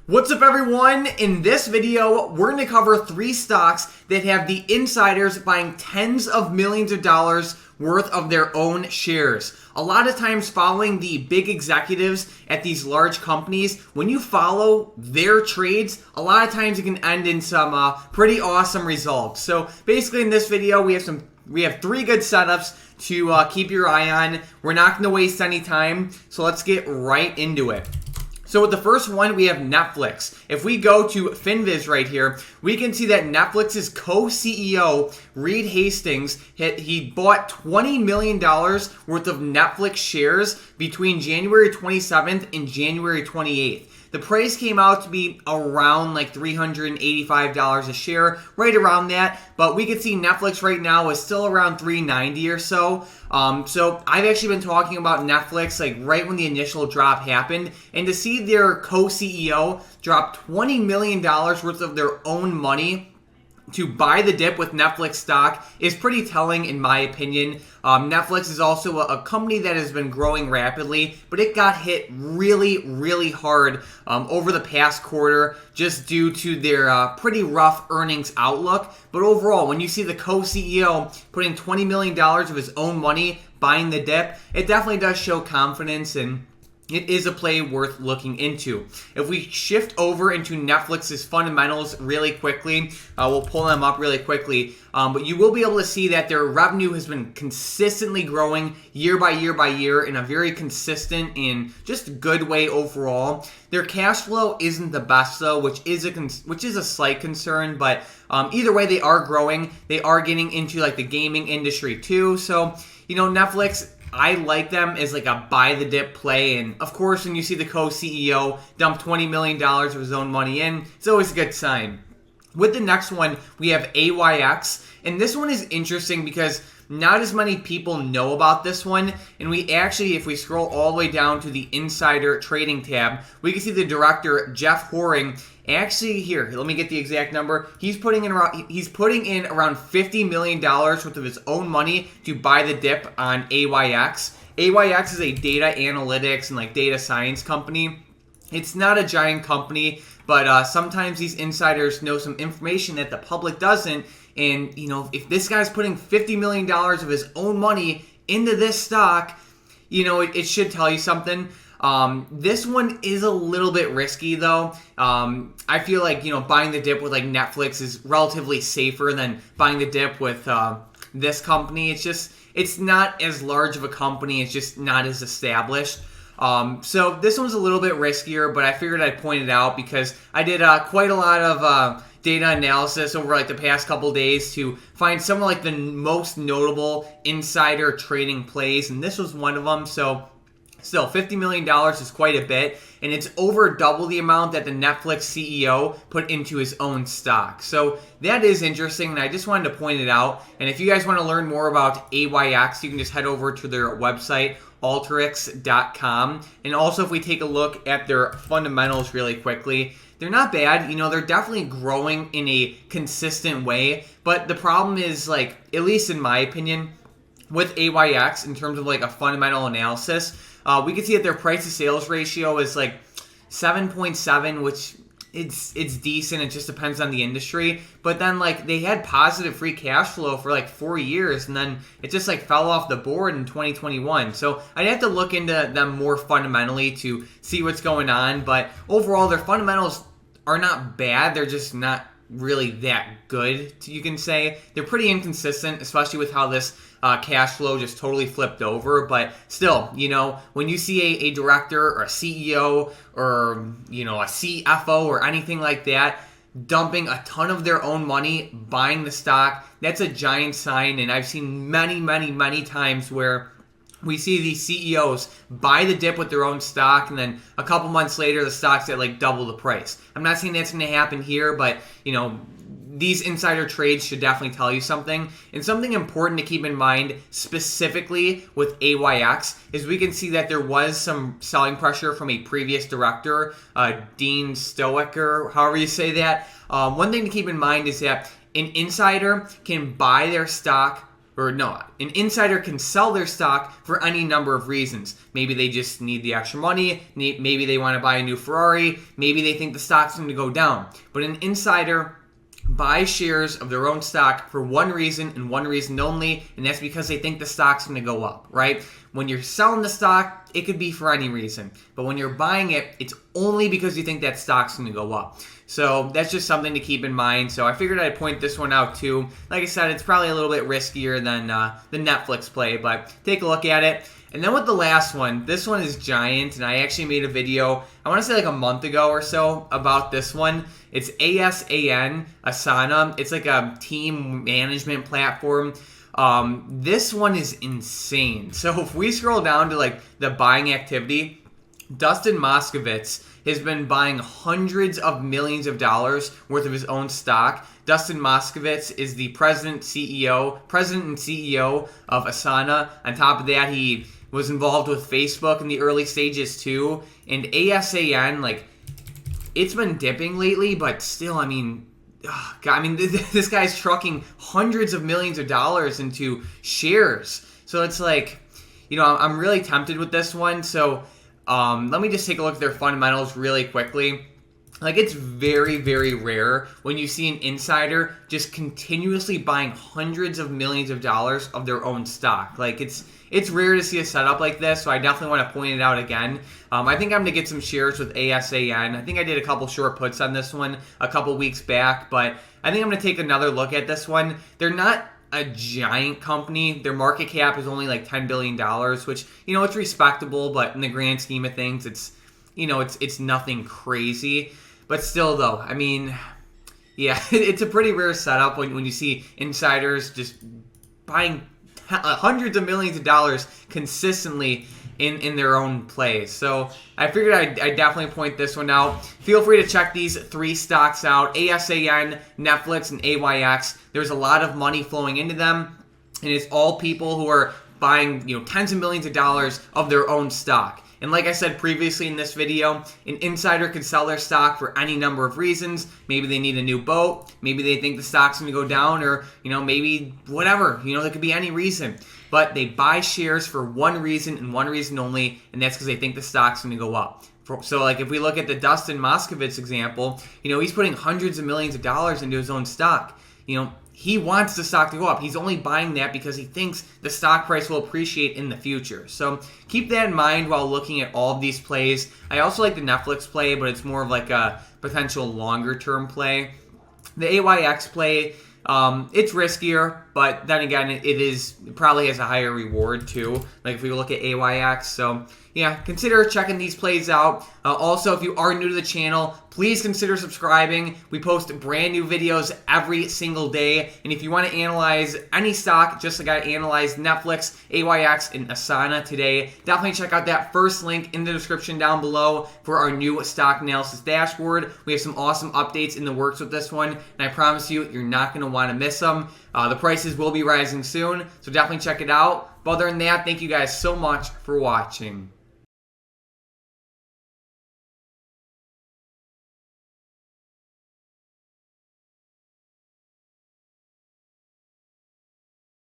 What's up, everyone? In this video, we're going to cover 3 stocks that have the insiders buying tens of millions of dollars worth of their own shares. A lot of times following the big executives at these large companies, when you follow their trades, a lot of times it can end in some pretty awesome results. So basically in this video, we have 3 good setups to keep your eye on. We're not going to waste any time, so let's get right into it. So with the first one, we have Netflix. If we go to FinViz right here, we can see that Netflix's co-CEO, Reed Hastings, he bought $20 million worth of Netflix shares between January 27th and January 28th. The price came out to be around like $385 a share, right around that. But we can see Netflix right now is still around $390 or so. So I've actually been talking about Netflix like right when the initial drop happened. And to see their co-CEO drop $20 million worth of their own money to buy the dip with Netflix stock is pretty telling in my opinion. Netflix is also a company that has been growing rapidly, but it got hit really hard over the past quarter just due to their pretty rough earnings outlook. But overall, when you see the co-CEO putting $20 million of his own money buying the dip, it definitely does show confidence, and it is a play worth looking into. If we shift over into Netflix's fundamentals really quickly, we'll pull them up really quickly. But you will be able to see that their revenue has been consistently growing year by year in a very consistent and just good way overall. Their cash flow isn't the best though, which is a slight concern. But either way, they are growing. They are getting into like the gaming industry too. So Netflix, I like them as like a buy the dip play, and of course when you see the co-CEO dump $20 million of his own money in, it's always a good sign. With the next one, we have AYX, and this one is interesting because not as many people know about this one, and we actually, if we scroll all the way down to the insider trading tab, we can see the director, Jeff Horing, actually here, let me get the exact number. He's putting in around $50 million worth of his own money to buy the dip on AYX. AYX is a data analytics and like data science company. It's not a giant company, but sometimes these insiders know some information that the public doesn't. And, if this guy's putting $50 million of his own money into this stock, it should tell you something. This one is a little bit risky though. I feel like, buying the dip with like Netflix is relatively safer than buying the dip with this company. It's not as large of a company. It's just not as established. So this one's a little bit riskier, but I figured I'd point it out because I did quite a lot of data analysis over like the past couple days to find some of like the most notable insider trading plays, and this was one of them. So still, $50 million is quite a bit, and it's over double the amount that the Netflix CEO put into his own stock. So that is interesting, and I just wanted to point it out. And if you guys want to learn more about AYX, you can just head over to their website, alteryx.com. And also, if we take a look at their fundamentals really quickly, they're not bad. They're definitely growing in a consistent way. But the problem is, like, at least in my opinion, with AYX, in terms of like a fundamental analysis, we can see that their price to sales ratio is like 7.7, which it's decent. It just depends on the industry. But then like they had positive free cash flow for like 4 years, and then it just like fell off the board in 2021. So I'd have to look into them more fundamentally to see what's going on. But overall, their fundamentals are not bad. They're just not really that good, you can say. They're pretty inconsistent, especially with how this cash flow just totally flipped over. But still, when you see a director or a CEO or, a CFO or anything like that dumping a ton of their own money, buying the stock, that's a giant sign. And I've seen many times where we see these CEOs buy the dip with their own stock, and then a couple months later, the stock's at like double the price. I'm not saying that's going to happen here, but, these insider trades should definitely tell you something. And something important to keep in mind specifically with AYX is we can see that there was some selling pressure from a previous director, Dean Stoic, or however you say that. One thing to keep in mind is that an insider can buy their stock an insider can sell their stock for any number of reasons. Maybe they just need the extra money. Maybe they want to buy a new Ferrari. Maybe they think the stock's going to go down. But an insider buys shares of their own stock for one reason and one reason only, and that's because they think the stock's going to go up, right? When you're selling the stock, it could be for any reason. But when you're buying it, it's only because you think that stock's going to go up. So that's just something to keep in mind. So I figured I'd point this one out too. Like I said, it's probably a little bit riskier than the Netflix play, but take a look at it. And then with the last one, this one is giant, and I actually made a video, I want to say like a month ago or so, about this one. It's ASAN, Asana. It's like a team management platform. This one is insane. So if we scroll down to like the buying activity, Dustin Moskovitz has been buying hundreds of millions of dollars worth of his own stock. Dustin Moskovitz is the president and CEO of Asana. On top of that, he was involved with Facebook in the early stages too. And ASAN, like, it's been dipping lately, but still, this guy's trucking hundreds of millions of dollars into shares. So it's like, I'm really tempted with this one. So let me just take a look at their fundamentals really quickly. Like, it's very, very rare when you see an insider just continuously buying hundreds of millions of dollars of their own stock. Like, it's rare to see a setup like this, so I definitely want to point it out again. I think I'm going to get some shares with ASAN. I think I did a couple short puts on this one a couple weeks back, but I think I'm going to take another look at this one. They're not a giant company. Their market cap is only like $10 billion, which, it's respectable, but in the grand scheme of things, it's nothing crazy. But still, though, it's a pretty rare setup when you see insiders just buying hundreds of millions of dollars consistently in their own plays. So I figured I'd definitely point this one out. Feel free to check these three stocks out: ASAN, Netflix, and AYX. There's a lot of money flowing into them, and it's all people who are buying tens of millions of dollars of their own stock. And like I said previously in this video, an insider can sell their stock for any number of reasons. Maybe they need a new boat. Maybe they think the stock's going to go down, or, maybe whatever. There could be any reason. But they buy shares for one reason and one reason only, and that's because they think the stock's going to go up. So, like, if we look at the Dustin Moskovitz example, he's putting hundreds of millions of dollars into his own stock. He wants the stock to go up. He's only buying that because he thinks the stock price will appreciate in the future. So keep that in mind while looking at all of these plays. I also like the Netflix play, but it's more of like a potential longer-term play. The AYX play, it's riskier, but then again, it probably has a higher reward too. Like if we look at AYX, so yeah, consider checking these plays out. Also, if you are new to the channel, please consider subscribing. We post brand new videos every single day. And if you want to analyze any stock, just like I analyzed Netflix, AYX, and Asana today, definitely check out that first link in the description down below for our new stock analysis dashboard. We have some awesome updates in the works with this one, and I promise you, you're not going to want to miss them. The prices will be rising soon, so definitely check it out. But other than that, thank you guys so much for watching.